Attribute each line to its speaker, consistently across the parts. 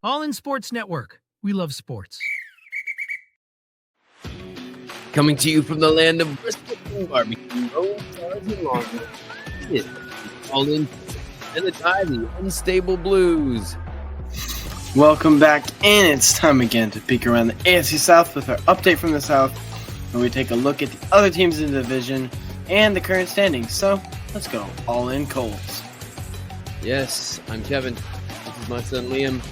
Speaker 1: All In Sports Network. We love sports.
Speaker 2: Coming to you from the land of brisket and barbecue, no stars and longer. It's All In and the the Unstable Blues.
Speaker 3: Welcome back, and it's time again to peek around the AFC South with our update from the South, where we take a look at the other teams in the division and the current standings. So, let's go. All In Colts.
Speaker 2: Yes, I'm Kevin. This is my son Liam,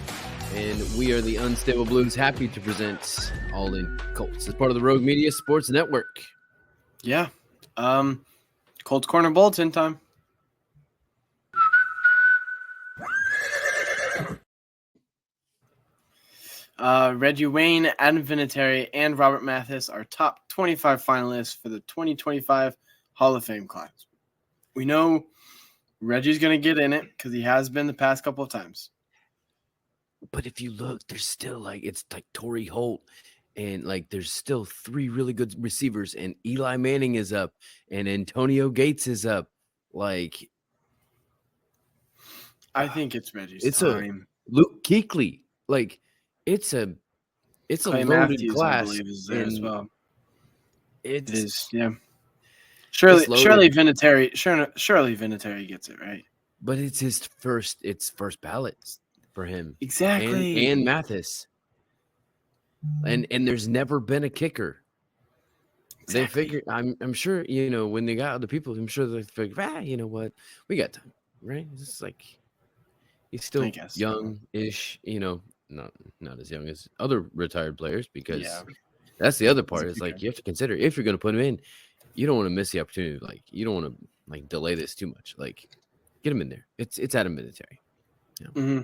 Speaker 2: and we are the Unstable Blues. Happy to present All In Colts as part of the Rogue Media Sports Network.
Speaker 3: Yeah. Colts Corner Bulletin time. Reggie Wayne, Adam Vinatieri, and Robert Mathis are top 25 finalists for the 2025 Hall of Fame class. We know Reggie's going to get in it because he has been the past couple of times.
Speaker 2: But if you look, there's still it's like Torrey Holt, and there's still three really good receivers, and Eli Manning is up, and Antonio Gates is up.
Speaker 3: I think it's Reggie's time.
Speaker 2: Luke Kuechly, it's a
Speaker 3: Clay
Speaker 2: loaded
Speaker 3: Matthews,
Speaker 2: class.
Speaker 3: I believe, is there as well.
Speaker 2: It
Speaker 3: is, yeah. Surely Vinatieri gets it, right?
Speaker 2: But it's first ballot for him.
Speaker 3: Exactly.
Speaker 2: And Mathis. And there's never been a kicker. Exactly. They figured, I'm sure, when they got other people, I'm sure they figured, you know what? We got time, right? It's just he's still young-ish, not as young as other retired players, because that's the other part. Is you have to consider, if you're going to put him in, you don't want to miss the opportunity. You don't want to delay this too much. Get him in there. It's Adam Vinatieri. Yeah.
Speaker 3: Mm-hmm.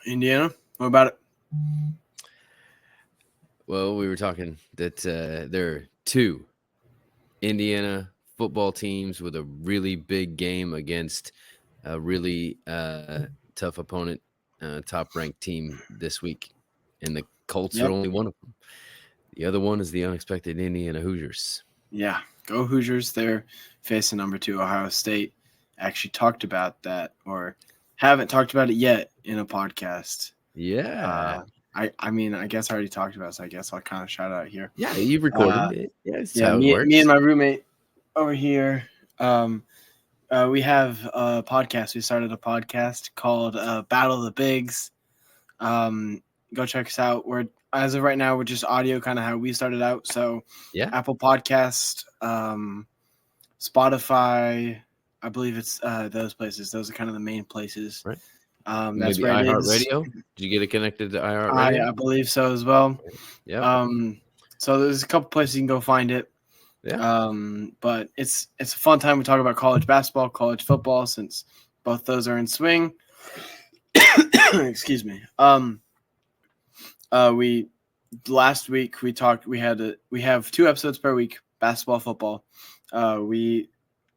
Speaker 3: Indiana, what about it?
Speaker 2: Well, we were talking that there are two Indiana football teams with a really big game against a really tough opponent, top-ranked team this week, and the Colts are only one of them. The other one is the unexpected Indiana Hoosiers.
Speaker 3: Yeah, go Hoosiers. They're facing number 2 Ohio State. Actually talked about that, or haven't talked about it yet in a podcast.
Speaker 2: Yeah.
Speaker 3: I guess I already talked about it, so I guess I'll kind of shout out here.
Speaker 2: Yeah, you've recorded it.
Speaker 3: Me and my roommate over here, we have a podcast. We started a podcast called Battle of the Bigs. Go check us out. As of right now, we're just audio, kind of how we started out. So Apple Podcast, Spotify, I believe it's those places. Those are kind of the main places.
Speaker 2: Right.
Speaker 3: That's
Speaker 2: maybe iHeartRadio. Did you get it connected to iHeartRadio?
Speaker 3: I believe so as well.
Speaker 2: Yeah.
Speaker 3: So there's a couple places you can go find it.
Speaker 2: Yeah.
Speaker 3: But it's a fun time. We talk about college basketball, college football, since both those are in swing. Excuse me. Last week we talked. We have 2 episodes per week, basketball, football. We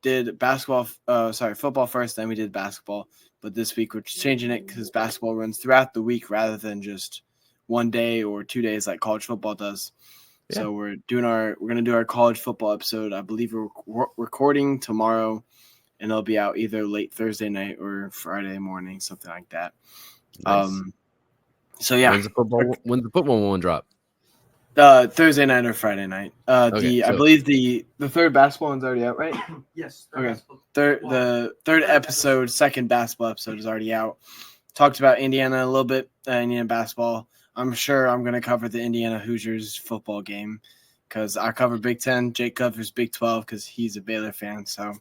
Speaker 3: did football first, then we did basketball. But this week we're changing it because basketball runs throughout the week rather than just one day or 2 days like college football does. Yeah. So we're going to do our college football episode. I believe we're recording tomorrow, and it'll be out either late Thursday night or Friday morning, something like that.
Speaker 2: Nice.
Speaker 3: So yeah.
Speaker 2: When's the football one drop?
Speaker 3: Thursday night or Friday night. I believe the third basketball one's already out, right?
Speaker 4: Yes.
Speaker 3: Okay. The third episode, second basketball episode is already out. Talked about Indiana a little bit, Indiana basketball. I'm sure I'm going to cover the Indiana Hoosiers football game because I cover Big 10. Jake covers Big 12 because he's a Baylor fan. So,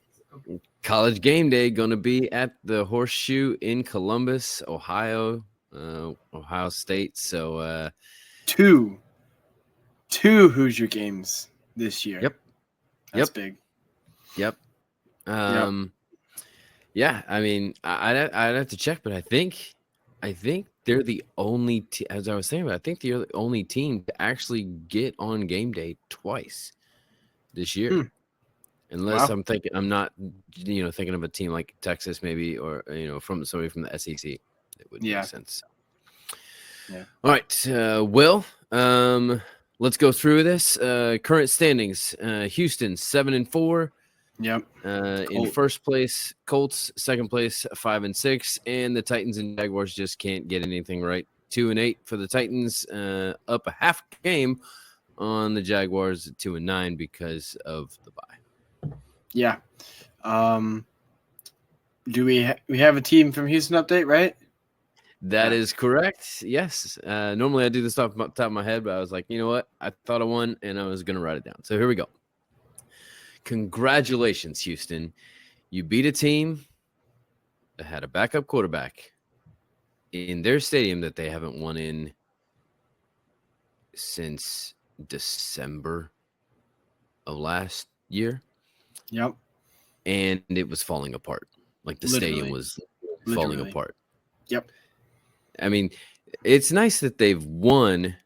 Speaker 2: College game day going to be at the Horseshoe in Columbus, Ohio State. So,
Speaker 3: two Hoosier games this year.
Speaker 2: Yep.
Speaker 3: That's big.
Speaker 2: Yep. Yeah. I mean, I'd have to check, but I think they're the only as I was saying, I think they're the only team to actually get on game day twice this year. Unless I'm not thinking of a team like Texas maybe, or from somebody from the SEC. It would make sense.
Speaker 3: Yeah.
Speaker 2: All right, Will. Let's go through this. Current standings: Houston 7-4,
Speaker 3: Yep.
Speaker 2: In first place, Colts. Second place, 5-6, and the Titans and Jaguars just can't get anything right. 2-8 for the Titans, up a half game on the Jaguars at 2-9 because of the bye.
Speaker 3: Yeah. Do we have a team from Houston update, right?
Speaker 2: That is correct. Yes. Normally I do this off the top of my head, but I was like, you know what? I thought of one and I was going to write it down. So here we go. Congratulations, Houston. You beat a team that had a backup quarterback in their stadium that they haven't won in since December of last year.
Speaker 3: Yep.
Speaker 2: And it was falling apart. Like the stadium was falling apart.
Speaker 3: Yep.
Speaker 2: I mean, it's nice that they've won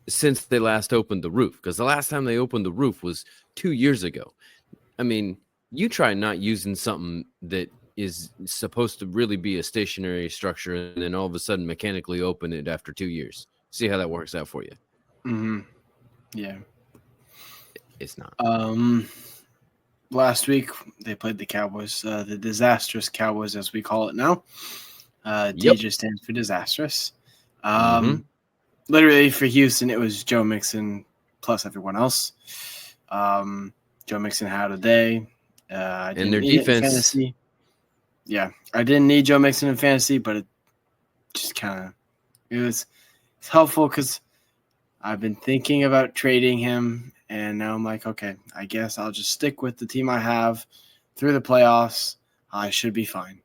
Speaker 2: since they last opened the roof, because the last time they opened the roof was 2 years ago. I mean, you try not using something that is supposed to really be a stationary structure and then all of a sudden mechanically open it after 2 years. See how that works out for you.
Speaker 3: Mm-hmm. Yeah.
Speaker 2: It's not.
Speaker 3: Last week they played the Cowboys, the disastrous Cowboys as we call it now. D just stands for disastrous. Literally for Houston, it was Joe Mixon plus everyone else. Joe Mixon had a day.
Speaker 2: And their defense.
Speaker 3: Yeah, I didn't need Joe Mixon in fantasy, but it just it's helpful because I've been thinking about trading him, and now I'm like, okay, I guess I'll just stick with the team I have through the playoffs. I should be fine.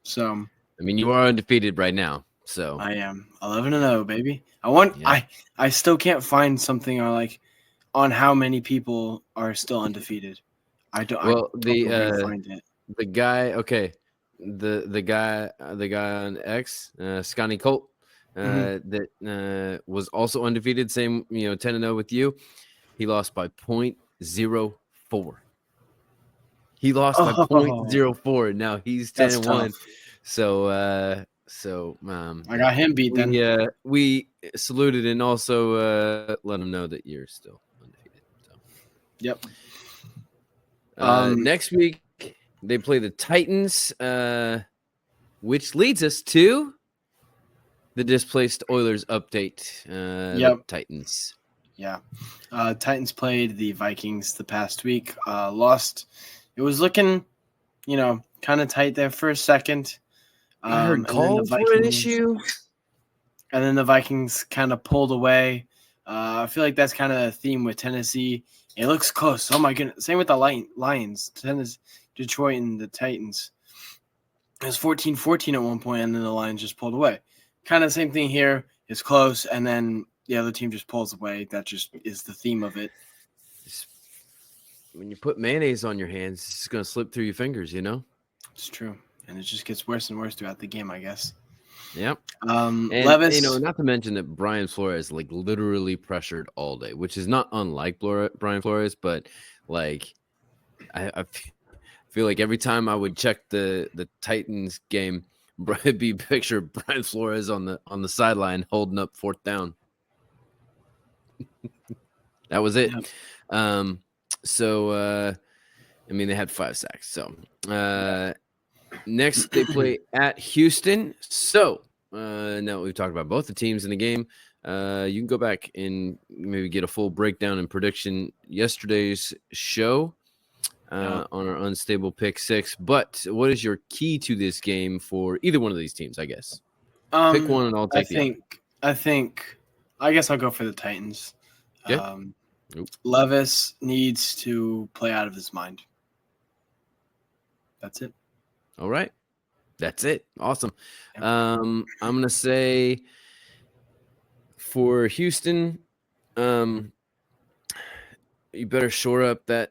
Speaker 3: So.
Speaker 2: I mean, you are undefeated right now, so
Speaker 3: I am 11-0, baby. I still can't find something on how many people are still undefeated. I don't. Well, find it.
Speaker 2: The guy, okay, the guy on X, Scotty Colt, that was also undefeated, same 10-0 with you. He lost by 0.04. He lost by 0.04. Now he's 10-1. So I
Speaker 3: got him beat then.
Speaker 2: We saluted and also let him know that you're still undefeated. So.
Speaker 3: Yep.
Speaker 2: Next week they play the Titans, which leads us to the displaced Oilers update. The Titans.
Speaker 3: Yeah. Titans played the Vikings the past week. Lost. It was looking, kind of tight there for a second.
Speaker 2: I heard called for an issue.
Speaker 3: And then the Vikings kind of pulled away. I feel like that's kind of a theme with Tennessee. It looks close. Oh, my goodness. Same with the Lions, Tennessee, Detroit, and the Titans. It was 14-14 at one point, and then the Lions just pulled away. Kind of same thing here. It's close, and then the other team just pulls away. That just is the theme of it.
Speaker 2: When you put mayonnaise on your hands, it's just going to slip through your fingers,
Speaker 3: It's true. And it just gets worse and worse throughout the game, I guess.
Speaker 2: Yep.
Speaker 3: And,
Speaker 2: Levis, not to mention that Brian Flores literally pressured all day, which is not unlike Brian Flores, but I feel like every time I would check the Titans game, it'd be picture of Brian Flores on the sideline holding up fourth down. That was it. Yep. They had 5 sacks. So next they play at Houston. So now we've talked about both the teams in the game. You can go back and maybe get a full breakdown and prediction yesterday's show on our unstable pick 6. But what is your key to this game for either one of these teams? I guess pick one and I'll take the other.
Speaker 3: I guess I'll go for the Titans.
Speaker 2: Okay.
Speaker 3: Levis needs to play out of his mind. That's it.
Speaker 2: All right. That's it. Awesome. I'm going to say for Houston, you better shore up that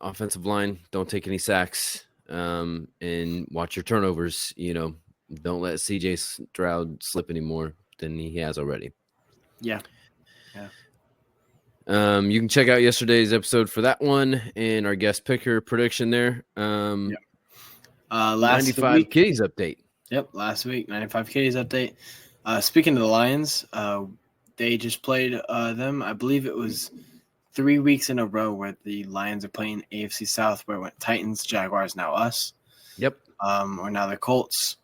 Speaker 2: offensive line. Don't take any sacks and watch your turnovers. Don't let CJ Stroud slip any more than he has already.
Speaker 3: Yeah.
Speaker 2: You can check out yesterday's episode for that one and our guest picker prediction there.
Speaker 3: Last
Speaker 2: 95
Speaker 3: week,
Speaker 2: Kitties update.
Speaker 3: Yep, last week, 95 Kitties update. Speaking of the Lions, they just played them. I believe it was 3 weeks in a row where the Lions are playing AFC South, where it went Titans, Jaguars, now us.
Speaker 2: Yep.
Speaker 3: Or now the Colts.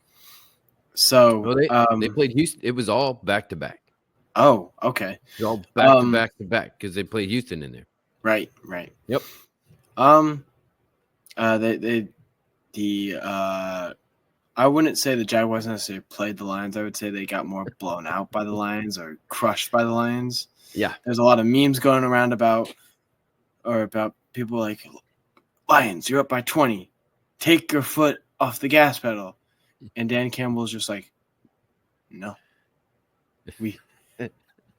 Speaker 3: So
Speaker 2: They played Houston. It was all back to back.
Speaker 3: Oh, okay.
Speaker 2: It's all back to back to back because they played Houston in there.
Speaker 3: Right.
Speaker 2: Yep.
Speaker 3: I wouldn't say the Jaguars necessarily played the Lions. I would say they got more blown out by the Lions or crushed by the Lions.
Speaker 2: Yeah.
Speaker 3: There's a lot of memes going around about people like, Lions, you're up by 20. Take your foot off the gas pedal. And Dan Campbell's just like, no.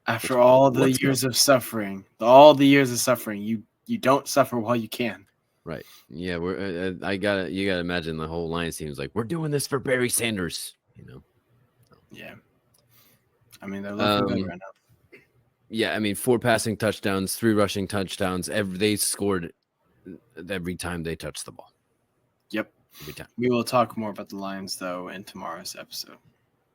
Speaker 3: After all the years of suffering, you don't suffer while you can.
Speaker 2: Right. Yeah. You gotta imagine the whole Lions team is like, we're doing this for Barry Sanders.
Speaker 3: Yeah. I mean, they're looking good right now.
Speaker 2: Yeah. I mean, 4 passing touchdowns, 3 rushing touchdowns. They scored every time they touched the ball.
Speaker 3: Yep.
Speaker 2: Every time.
Speaker 3: We will talk more about the Lions though in tomorrow's episode.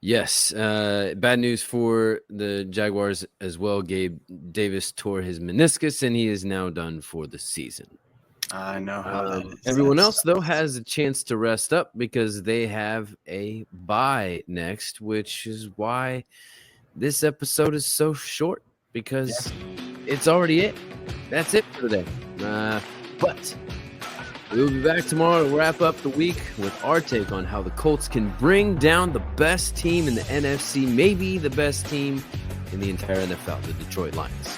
Speaker 2: Yes. Bad news for the Jaguars as well. Gabe Davis tore his meniscus, and he is now done for the season.
Speaker 3: I know how that is.
Speaker 2: Everyone else, though, has a chance to rest up because they have a bye next, which is why this episode is so short because it's already it. That's it for today. But we will be back tomorrow to wrap up the week with our take on how the Colts can bring down the best team in the NFC, maybe the best team in the entire NFL, the Detroit Lions.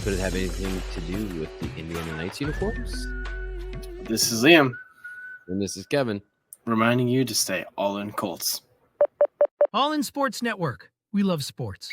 Speaker 2: Could it have anything to do with the Indiana Knights uniforms?
Speaker 3: This is Liam.
Speaker 2: And this is Kevin.
Speaker 3: Reminding you to stay all in Colts.
Speaker 1: All in Sports Network. We love sports.